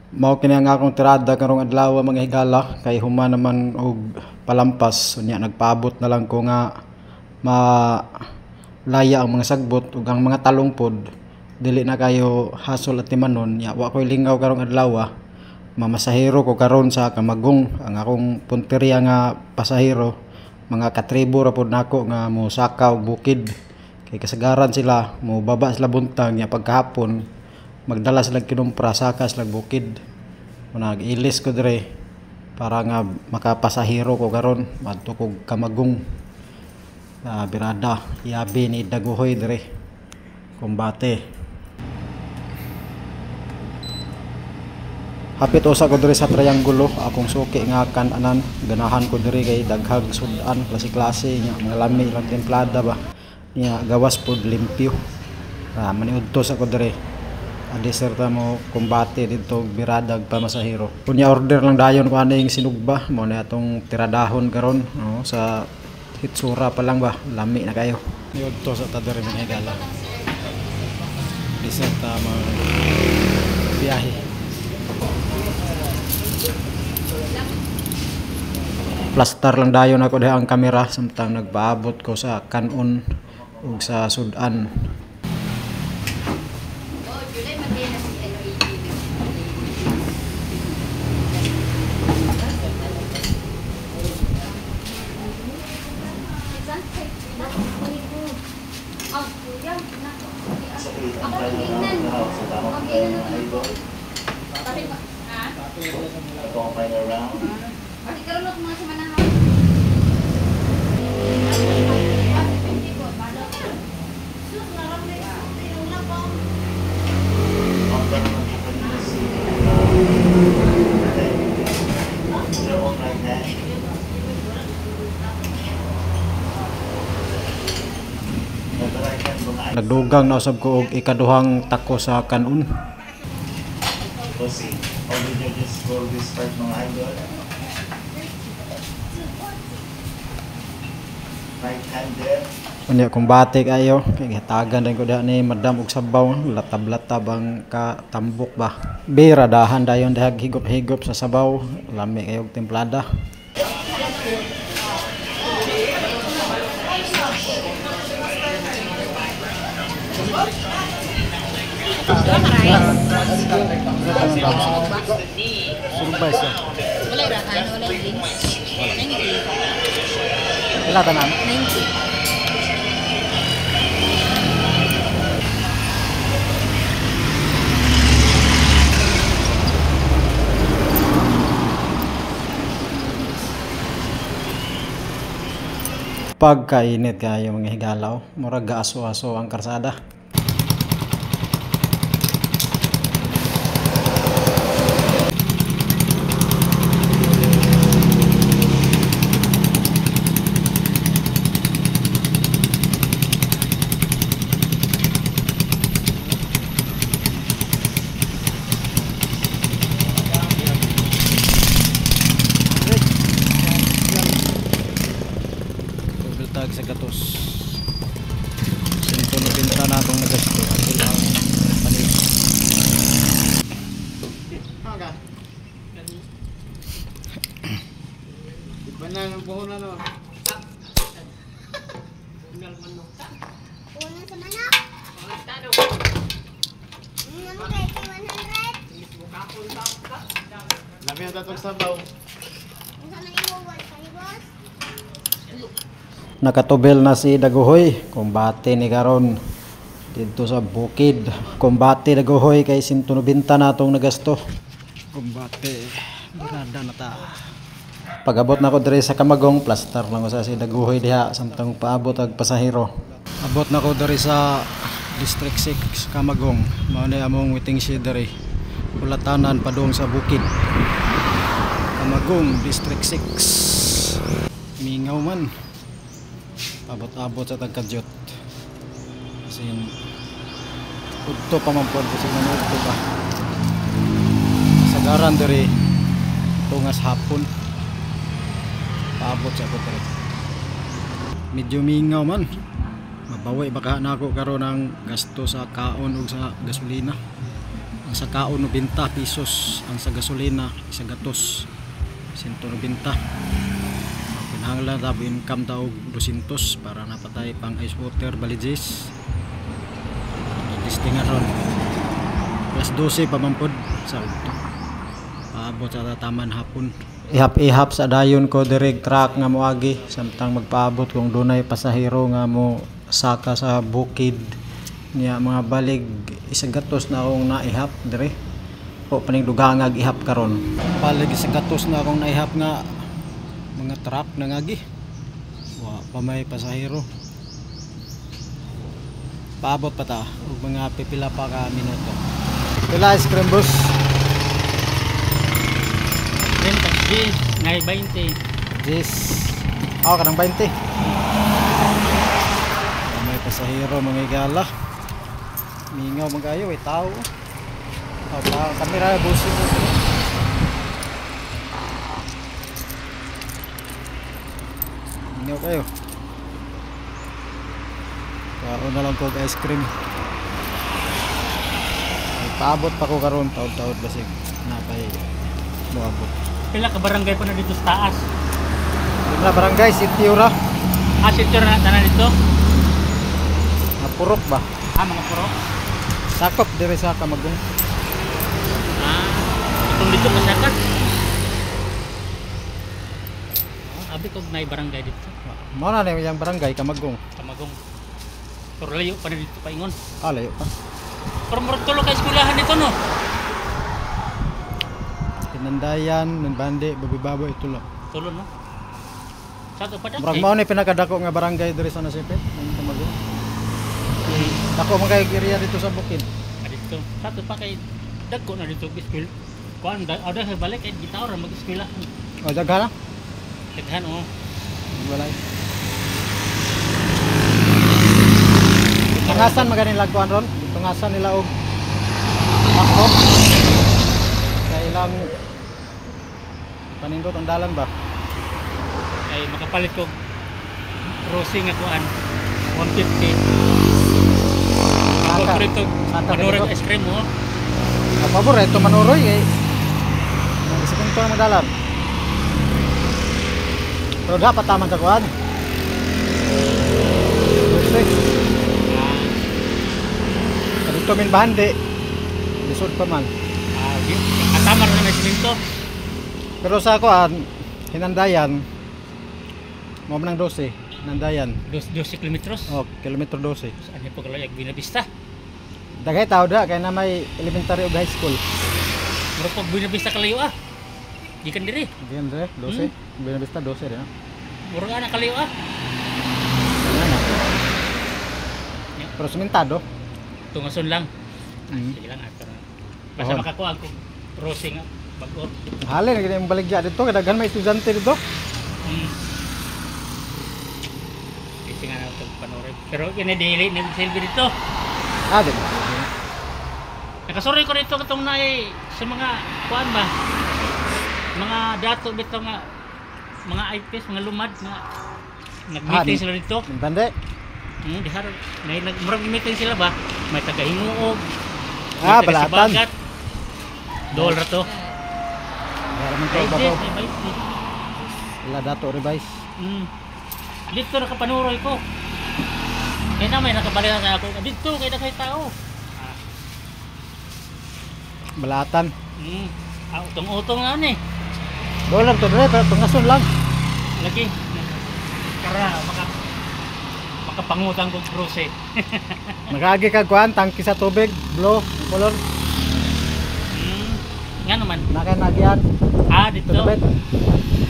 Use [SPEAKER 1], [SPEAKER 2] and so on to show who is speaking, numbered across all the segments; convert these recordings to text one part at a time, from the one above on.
[SPEAKER 1] Mao kini ang akong tirada karong adlaw mga higala kay human naman og palampas unya nagpaabot na lang ko nga malaya ang mga sagbot ug ang mga talong pod dili na kayo hasol at timanon nya wa koy lingaw karong adlaw. Mamasahero ko karon sa Camagong ang akong punteriya nga pasahero mga katribo ra pod nako nga mosaka og bukid kay kasagaran sila mo baba sila buntag nya pagkahapon magdala sila kinumpra saka sila bukid. Nag-ilis ko dire para nga makapasahero ko karon madto ko Camagong birada yabi ni Daguhoy dire kumbate. Hapit usa ko dire sa triangulo akong suki nga kan-anan ganahan ko dire kay daghag sudan klase-klase nya mga lami lang templada ba nya gawas pod limpyo. Maniudtos ako dire adeserta mo kumbate dito biradag pamasahero. Kunya order lang dayon ko aning sinugba mo na atong tiradahon karon no, sa hitsura pa lang ba lami na kayo. Niudtos sa tadere mga higala. Deserta mo biyahe. Plaster lang dayon ako diha ang kamera samtang nagpaabot ko sa kanon ug sa sudan. Nagdugang na usab ko og ikaduhang tako sa kanon. Unya kumbate kayo kay gitagan din ko diha ni madam og sabaw latab-latab ang katambok ba. Biradahan dayon dihag higop-higop sa sabaw lami kayo og templada. Surbay siya.
[SPEAKER 2] Wala rakan, wala drinks. 90.
[SPEAKER 1] Wala tanan.
[SPEAKER 2] 90.
[SPEAKER 1] Pagkainit kayo mga higalaw, murag gaaso-aso ang karsada. Sa gatos sinto na pinta na itong nagasto atil ang panis
[SPEAKER 3] iba na ng buhon ano
[SPEAKER 4] Unang sa manok. Ano kay 100?
[SPEAKER 3] labi ang tatong sabaw
[SPEAKER 4] Ang sa maniwawal pa ni boss?
[SPEAKER 1] nakatubel na si Daguhoy kumbate ni karon dito sa bukid. Kumbate Daguhoy kay 190 na itong nagasto. Kumbate birada na ta. Pag-abot na ko dire sa Camagong plaster lang ko sa si Daguhoy diha samtang paabot ag pasahero. Abot na ko dire sa District 6 Camagong mao ni among waiting shed dire kulatanan padung sa bukid Camagong District 6. Mingaw man abot-abot sa tagkadyot kasi udto pa man po kasi udto pa sagaran diri tungas hapon paabot sa abot medyo mingaw man mabawi baka na ako karon ng gasto sa kaon ug sa gasolina Ang sa kaon 90 pesos, ang sa gasolina isa gatos 190. Pinahanglan tabo income daw 200 para napatay pang ice water balijes. Testingan ron. Plus 12 pamampod sa ito. Paabot sa taman hapon. Ihap-ihap sa dayon ko direct truck nga moagi samtang magpaabot kung dunay pasahero nga mo saka sa bukid niya mga balig isang gatos na akong naihap dire. O paning dugangag ihap karon. Balig isang gatos na akong naihap nga mga truck nangagi. Wa pa may pasahero. Paabot pa ta ug mga pipila pa ka minuto. Pila ice cream boss?
[SPEAKER 5] Ngay 20.
[SPEAKER 1] Yes. Ako kanang 20. May pasahero mga igala. Mingaw man kayo eh tao. Tao kamera busin mo. Mingaw kayo. Kaon na lang ko ice cream. Ay, paabot pa ko karon taod-taod basig napay moabot.
[SPEAKER 5] Pila ka barangay pa na dito sa taas.
[SPEAKER 1] Na barangay City ura.
[SPEAKER 5] Sityo na dito.
[SPEAKER 1] Napurok ba?
[SPEAKER 5] Mga puro.
[SPEAKER 1] Sakop dire sa Kamagong.
[SPEAKER 5] Itong dito masyakot. Abi ko na barangay dito.
[SPEAKER 1] Mao na yung barangay Kamagong.
[SPEAKER 5] Kamagong. Pero layo pa na dito paingon.
[SPEAKER 1] Layo pa.
[SPEAKER 5] Pero murag tulo ka eskwelahan dito no.
[SPEAKER 1] Pinandayan, Nanbande, Babibaboy ito lang.
[SPEAKER 5] Tulo no. Sa to pa dati.
[SPEAKER 1] Murag mao ni pinakadako nga barangay dire sa Nasipit, ng Kamagong. Dako man kay area dito sa bukid.
[SPEAKER 5] Dito. Sa to pa kay dagko na dito eskwel. Kuan ada sa balik kay gitaw ra mag-eskwela.
[SPEAKER 1] O daghan na.
[SPEAKER 5] Daghan oh.
[SPEAKER 1] Wala. Tungasan maganing lagkuan ron. Tungasan nila og ako. Kay ilang panindot ang dalan ba?
[SPEAKER 5] Ay makapalit ko crossing nga kuan 150. Paborito panurag ice cream mo.
[SPEAKER 1] Paborito manuroy kay isipin ko ang dalan. Pero dapat taman sa kuan. Dito min bande. Lisod pa man.
[SPEAKER 5] Katama rin na siminto.
[SPEAKER 1] Pero sa kuan Hinandayan mo man 12, Hinandayan.
[SPEAKER 5] 12 kilometros.
[SPEAKER 1] Oh, kilometro 12.
[SPEAKER 5] Saan po kalayag Binabista?
[SPEAKER 1] Dagay tao da kay na may elementary ug high school.
[SPEAKER 5] Muro pag Binabista kalayo Gikan diri.
[SPEAKER 1] Diyan re 12. Binabista 12 din.
[SPEAKER 5] Muro ana kalayo
[SPEAKER 1] Pero sementado.
[SPEAKER 5] Tungason lang.
[SPEAKER 1] Mm.
[SPEAKER 5] Sige lang pero basta
[SPEAKER 1] Oh.
[SPEAKER 5] makakuha ko crossing bag-o.
[SPEAKER 1] Halin na gid baligya dito kay daghan may estudyante dito.
[SPEAKER 5] Kasi nga na ito panoorin. Pero inadili ni Silvi dito.
[SPEAKER 1] Di.
[SPEAKER 5] Nakasuroy ko dito katong na sa mga kuan ba? Mga dato bitaw nga mga IPS, mga lumad nga nag-meeting sila dito.
[SPEAKER 1] Bande.
[SPEAKER 5] Di haro. Murag meeting sila ba? May taga-Himuog.
[SPEAKER 1] Balatan.
[SPEAKER 5] Dol ra to.
[SPEAKER 1] Wala man to
[SPEAKER 5] Ay,
[SPEAKER 1] bato.
[SPEAKER 5] ay,
[SPEAKER 1] Wala dato revise.
[SPEAKER 5] Dito nakapanuroy ko. Kaya na may nakabalikan na ako. Dito kaya na kayo tao.
[SPEAKER 1] Balatan.
[SPEAKER 5] Utong-utong nga ni.
[SPEAKER 1] Dolar to dire pero tungason lang.
[SPEAKER 5] Lagi. Kara makapangutang ko kruse.
[SPEAKER 1] Magagi ka kuan tangki sa tubig, blow, color.
[SPEAKER 5] Nga naman.
[SPEAKER 1] Nakan-nagyan.
[SPEAKER 5] Dito.
[SPEAKER 1] Tulabet.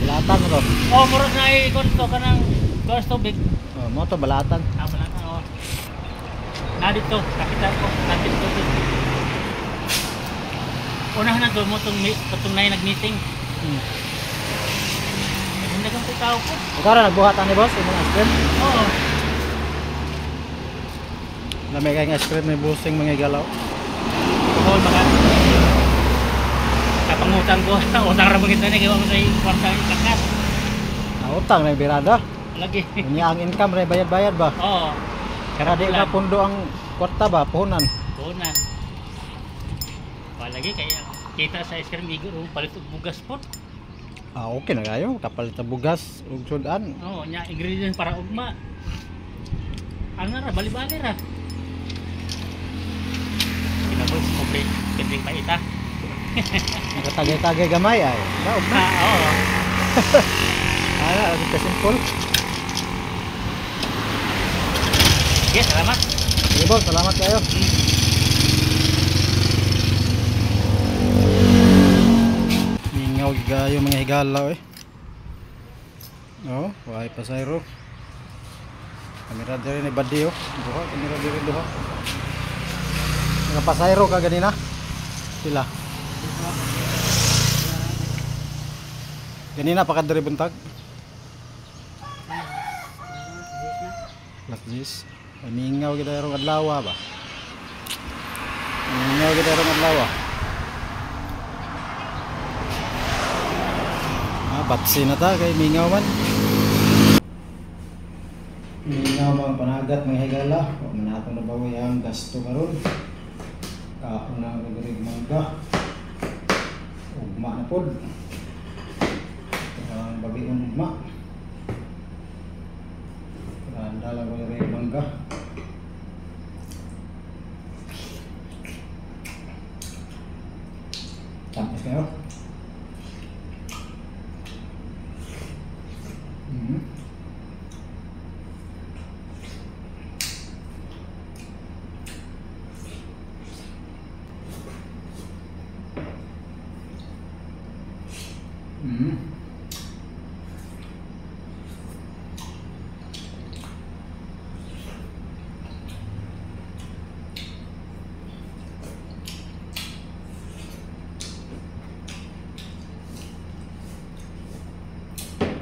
[SPEAKER 1] Balatan ro.
[SPEAKER 5] Murag na konto ka ng gas tubig.
[SPEAKER 1] Mo to balatan.
[SPEAKER 5] Wala na dito. Nakita ko. Nakita ko. Unahan na doon mo itong na nag-meeting. Hindi kang tao ko.
[SPEAKER 1] Ikaw ra nagbuhat ani boss, imong ice cream.
[SPEAKER 5] Oo.
[SPEAKER 1] Lamay kay ice cream may busing mga galaw.
[SPEAKER 5] Tungkol baka kapangutan ko. Utang ra mga tani gawa mo sa kwarta kakas.
[SPEAKER 1] Utang na birada.
[SPEAKER 5] Lagi.
[SPEAKER 1] Unya ang income ray bayad-bayad ba?
[SPEAKER 5] Oo.
[SPEAKER 1] Kaya di na pundo ang kwarta ba, puhunan.
[SPEAKER 5] Puhunan. Palagi kaya kita sa ice cream igo palit og bugas po.
[SPEAKER 1] Okay na kayo, kapalit sa bugas ug sudan.
[SPEAKER 5] Oh, nya ingredients para ugma. Ano ra bali-bali ra. Kinabos complete kending paita.
[SPEAKER 1] Nakatagay-tagay gamay ay. Daog na.
[SPEAKER 5] Oo.
[SPEAKER 1] Ano, ka simple.
[SPEAKER 5] Sige, salamat.
[SPEAKER 1] Sige boss, salamat kayo. Mingaw gayo mga higalaw eh. Oh, wahay pasayro. Kamera diri ni Badio. Duha, kamera diri duha. Mga pasayro ka ganina. Sila. Ganina pa ka diri buntag. Lakjis. Mingaw gid ero adlaw ba? Mingaw gid ero adlaw. Batsi na ta kay mingaw man. Mingaw mga panagat mga higala. Wa man ato nabawi ang gasto karon. Kaon na gagrig mangga. Ugma na pod. Ang bagion ugma. Randa lang gagrig mangga. Tampis kayo.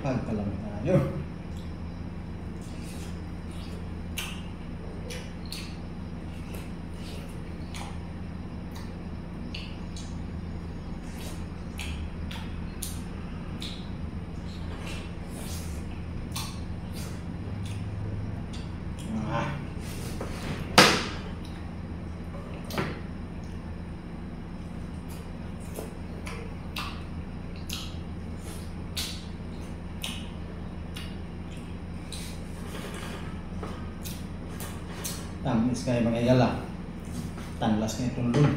[SPEAKER 1] Pagkalam tayo. Tamis kayo mga igala. Tanlas kayo tulog.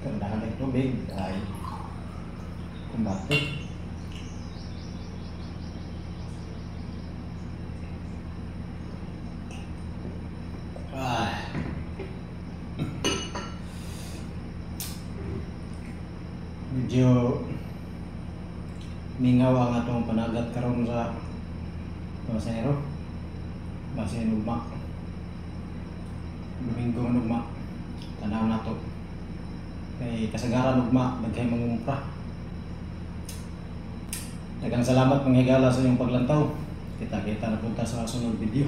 [SPEAKER 1] Kendahan ng tubig ay kumbate. Medyo mingaw ang atong panagat karon sa pasahero. Base ugma. Domingo man ugma. Tanaw nato. Kay kasagaran ugma daghay mangumpra. Daghang salamat mga higala sa inyong paglantaw. Kita-kita na punta sa sunod video.